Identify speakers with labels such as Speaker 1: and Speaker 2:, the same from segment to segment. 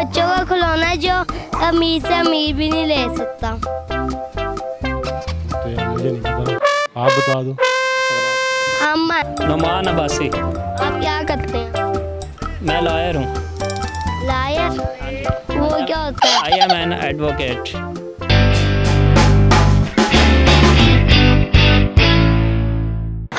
Speaker 1: बच्चों का खिलौना है जो अमीर से अमीर भी नहीं ले सकता।
Speaker 2: तो यार मुझे नहीं पता, आप बता दो।
Speaker 3: नुमान अब्बासी।
Speaker 1: आप क्या करते हैं?
Speaker 3: मैं लॉयर हूँ।
Speaker 1: लायर? वो क्या होता है?
Speaker 3: I am an advocate.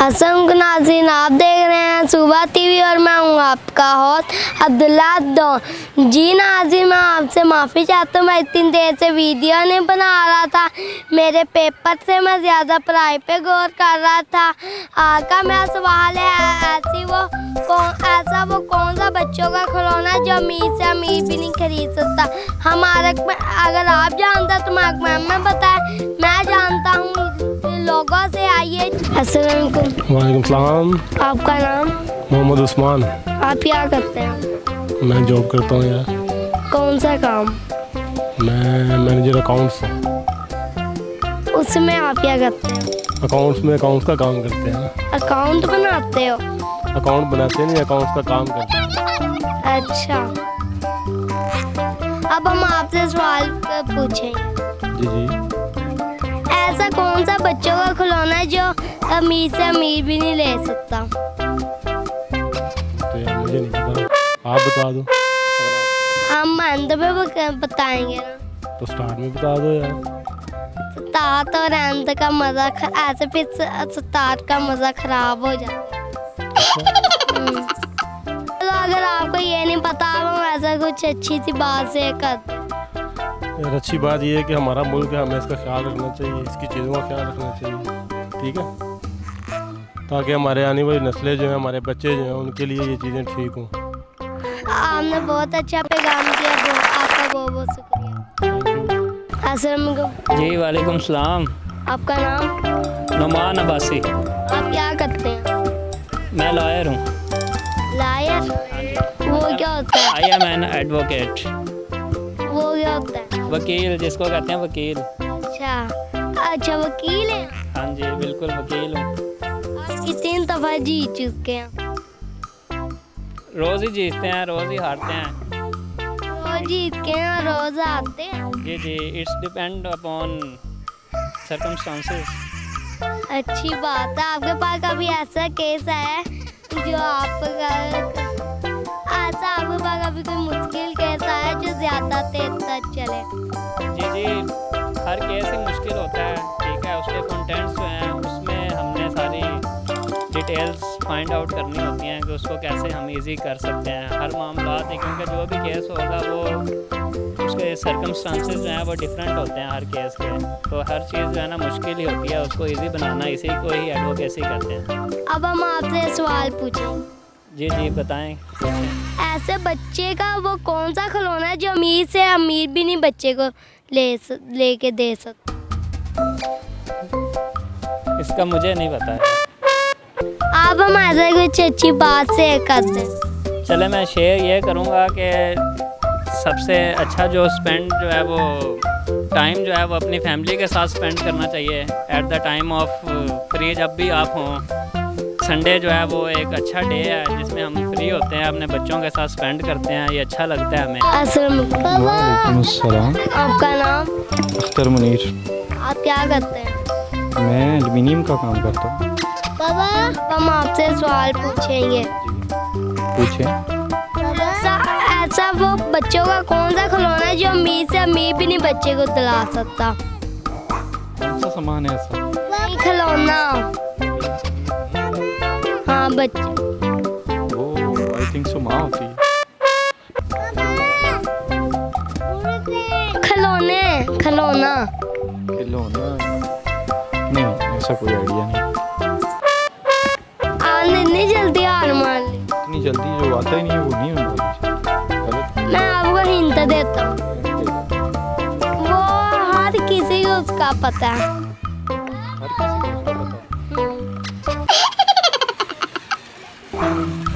Speaker 1: अस्सलाम नाज़रीन, आप देख रहे हैं सुबह टीवी और मैं हूँ आपका होस्ट अब्दुल्ला डॉन। जी नाज़रीन, मैं आपसे माफ़ी चाहता हूँ, मैं इतनी देर से वीडियो नहीं बना रहा था। मेरे पेपर से मैं ज़्यादा पढ़ाई पे गौर कर रहा था। का मेरा सवाल है, ऐसा वो कौन सा बच्चों का खिलौना है जो अमीर से अमीर भी नहीं खरीद सकता? हमारे अगर आप जानता तो मैं बताएं, मैं जानता हूँ लोगों से। आइए। अस्सलाम वालेकुम।
Speaker 2: वालेकुम सलाम।
Speaker 1: आपका नाम?
Speaker 2: मोहम्मद उस्मान।
Speaker 1: आप क्या करते हैं?
Speaker 2: मैं जॉब करता हूँ यार।
Speaker 1: कौन सा काम?
Speaker 2: मैं मैनेजर अकाउंट्स हूँ।
Speaker 1: उसमें आप क्या करते हैं?
Speaker 2: अकाउंट्स में अकाउंट्स का काम करते हैं।
Speaker 1: अकाउंट बनाते हो?
Speaker 2: अकाउंट बनाते नहीं, अकाउंट्स का काम करते हैं।
Speaker 1: अच्छा, अब हम आपसे सवाल पूछेंगे।
Speaker 2: जी जी।
Speaker 1: ऐसा कौन सा बच्चों का खिलौना है जो अमीर से अमीर भी नहीं ले सकता?
Speaker 2: तो यार मुझे नहीं पता, आप बता दो।
Speaker 1: हम अंत पे बताएंगे ना।
Speaker 2: तो स्टार्ट में बता दो यार।
Speaker 1: स्टार्ट और अंत का मज़ा ऐसे फिर स्टार्ट का मज़ा खराब हो जाता है। तो अगर आपको ये नहीं पता, अब हम ऐसा कुछ अच्छी सी बात से करते।
Speaker 2: यार अच्छी बात ये है कि हमारा मुल्क है, हमें इसका ख्याल रखना चाहिए, इसकी चीज़ों का ख्याल रखना चाहिए, ठीक है, ताकि हमारे आने वाली नस्लें जो हैं, हमारे बच्चे जो हैं, उनके लिए ये चीज़ें ठीक हों।
Speaker 1: आपने बहुत अच्छा पैगाम दिया, आपका बहुत बहुत शुक्रिया। अस्सलाम वालेकुम।
Speaker 3: जी वालेकुम सलाम।
Speaker 1: आपका नाम?
Speaker 3: नुमान अब्बासी।
Speaker 1: आप क्या करते हैं?
Speaker 3: मैं लॉयर हूँ।
Speaker 1: लायर? वो क्या होता है?
Speaker 3: I am an advocate.
Speaker 1: वो क्या होता है?
Speaker 3: वकील, जिसको कहते हैं वकील।
Speaker 1: अच्छा वकील है।
Speaker 3: हाँ जी, बिल्कुल वकील हूँ।
Speaker 1: आप कितनी दफ़ा जीत चुके हैं?
Speaker 3: रोज़ ही जीतते हैं, रोज़ ही हारते हैं।
Speaker 1: रोज़ जीत के हैं, रोज़ आते हैं।
Speaker 3: जी जी, इट्स डिपेंड अपॉन सर्कमस्टांसेस।
Speaker 1: अच्छी बात है। आपके पास कभी ऐसा केस है जो आपके पास कभी कोई मुश्किल केस आया जो ज़्यादा देर तक चले?
Speaker 3: जी जी, हर केस ही मुश्किल होता है, ठीक है। उसके कंटेंट्स जो हैं उसमें हमने सारी डिटेल्स फाइंड आउट करनी होती हैं कि उसको कैसे हम इजी कर सकते हैं। हर मामला है, क्योंकि जो भी केस होगा वो उसके सर्कमस्टांसेस जो हैं वो डिफरेंट होते हैं हर केस के, तो हर चीज़ जो है ना मुश्किल ही होती है, उसको इजी बनाना, इसी को ही एडवोकेसी कहते हैं।
Speaker 1: अब हम आपसे सवाल पूछें।
Speaker 3: जी जी बताएं।
Speaker 1: ऐसे बच्चे का वो कौन सा खिलौना है जो अमीर से अमीर भी नहीं बच्चे को लेके दे सकता?
Speaker 3: इसका मुझे नहीं पता है।
Speaker 1: आप हम ऐसे कुछ अच्छी बात से कर दें।
Speaker 3: चले मैं शेयर ये करूँगा कि सबसे अच्छा जो स्पेंड जो है वो टाइम जो है वो अपनी फैमिली के साथ स्पेंड करना चाहिए at the time of free. जब भी आप हों, संडे जो है वो एक अच्छा डे है जिसमें हम फ्री होते हैं, अपने बच्चों के साथ स्पेंड करते हैं, ये अच्छा लगता है हमें।
Speaker 4: वालेकुम अस्सलाम।
Speaker 1: आपका नाम?
Speaker 4: अख्तर मुनीर।
Speaker 1: आप क्या करते हैं?
Speaker 4: मैं एल्युमिनियम का काम करता हूँ।
Speaker 1: हम आपसे सवाल पूछेंगे।
Speaker 4: पूछें।
Speaker 1: ऐसा वो बच्चों का कौन सा खिलौना है जो अमीर से अमीर भी नहीं बच्चे को दिला सकता?
Speaker 4: कौन सा सामान है ऐसा?
Speaker 1: नहीं खिलौना। हाँ बच्चे।
Speaker 4: वो आई थिंक सो माँ होती है।
Speaker 1: खिलौना।
Speaker 4: खिलौना नहीं, ऐसा कोई आइडिया नहीं।
Speaker 1: इतनी जल्दी हार मान ली?
Speaker 4: इतनी जल्दी जो आता ही नहीं है वो नहीं होता।
Speaker 1: मैं आपको हिंट देता हूँ, वो हर किसी को उसका पता है।
Speaker 4: हर किसी को उसका पता है।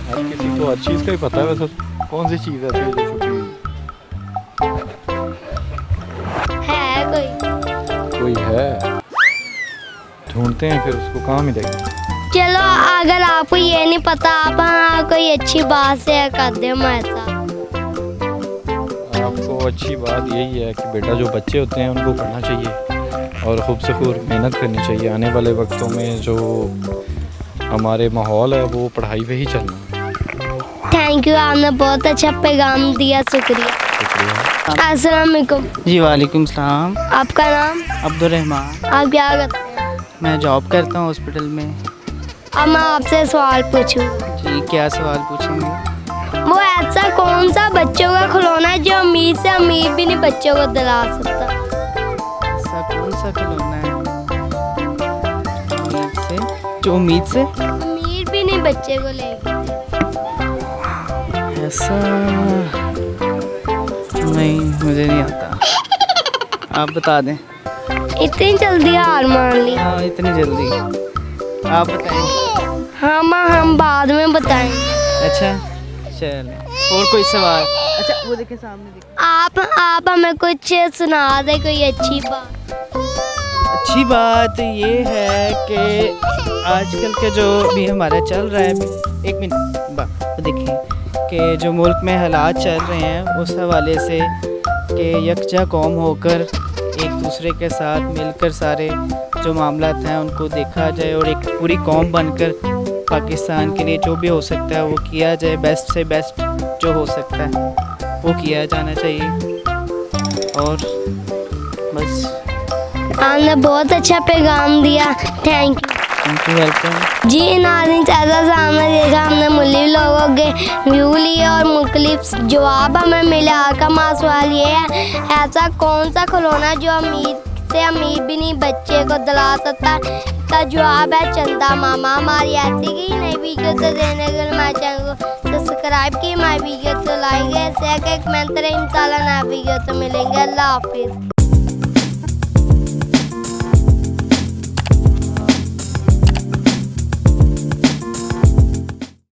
Speaker 4: हर किसी को हर चीज़ का ही पता है। वैसे कौन सी चीज़ है जो छुपी
Speaker 1: है? कोई
Speaker 4: है, ढूंढते हैं फिर उसको, कहाँ मिलेगी।
Speaker 1: चलो, अगर आपको ये नहीं पता, आप कोई अच्छी बात शेयर कर दे हमारे साथ।
Speaker 4: अच्छी बात यही है कि बेटा जो बच्चे होते हैं उनको पढ़ना चाहिए और खूब से खूब मेहनत करनी चाहिए। आने वाले वक्तों में जो हमारे माहौल है वो पढ़ाई पे ही चलना है।
Speaker 1: थैंक यू, आपने बहुत अच्छा पैगाम दिया, शुक्रिया।
Speaker 4: शुक्रिया।
Speaker 1: अस्सलाम वालेकुम।
Speaker 5: जी वालेकुम सलाम।
Speaker 1: आपका नाम?
Speaker 5: अब्दुर्रहमान।
Speaker 1: आप क्या करते हैं?
Speaker 5: मैं जॉब करता हूँ हॉस्पिटल में।
Speaker 1: अब मैं आपसे सवाल पूछूं,
Speaker 5: जी क्या सवाल पूछेंगे?
Speaker 1: वो ऐसा कौन सा बच्चों का खिलौना है जो अमीर से अमीर भी नहीं बच्चों को दिला सकता?
Speaker 5: ऐसा कौन सा खिलौना है उम्मीद से, जो उम्मीद से
Speaker 1: अमीर भी नहीं बच्चे को लेके
Speaker 5: ऐसा नहीं, मुझे नहीं आता, आप बता दें।
Speaker 1: इतनी जल्दी हार मान ली?
Speaker 5: हाँ इतनी जल्दी, आप बताएं।
Speaker 1: हम बाद में बताएंगे।
Speaker 5: अच्छा चलें, और कोई सवाल? अच्छा वो देखें सामने देखें।
Speaker 1: आप हमें कुछ सुना दे, कोई अच्छी बात।
Speaker 5: अच्छी बात ये है कि आजकल के जो भी हमारा चल रहा है, एक मिनट वो देखें कि जो मुल्क में हालात चल रहे हैं उस हवाले से कि यकजा कौम होकर एक दूसरे के साथ मिलकर सारे जो मामलात हैं उनको देखा जाए और एक पूरी कौम बनकर पाकिस्तान के लिए जो भी हो सकता है वो किया जाए, बेस्ट से बेस्ट जो हो सकता है वो किया जाना चाहिए। और बस।
Speaker 1: आपने बहुत अच्छा पैगाम दिया, थैंक यू।
Speaker 5: वेलकम।
Speaker 1: जी नाज़रीन, जैसा सामने देखा हमने मुख्तलिफ लोगों के व्यू लिए और मुख्तलिफ जवाब हमें मिले। आज का हमारा सवाल ये है, ऐसा कौन सा खिलौना जो अमीर से अमीर भी नहीं बच्चे को दिला सकता? इसका जवाब है चंदा मामा। हमारी ऐसी की नई वीडियो से देने के लिए हमारे चैनल को सब्सक्राइब की, हमारी वीडियो को लाइक शेयर कमेंट करें। इंशाल्लाह नई वीडियो से मिलेंगे। अल्लाह हाफिज़।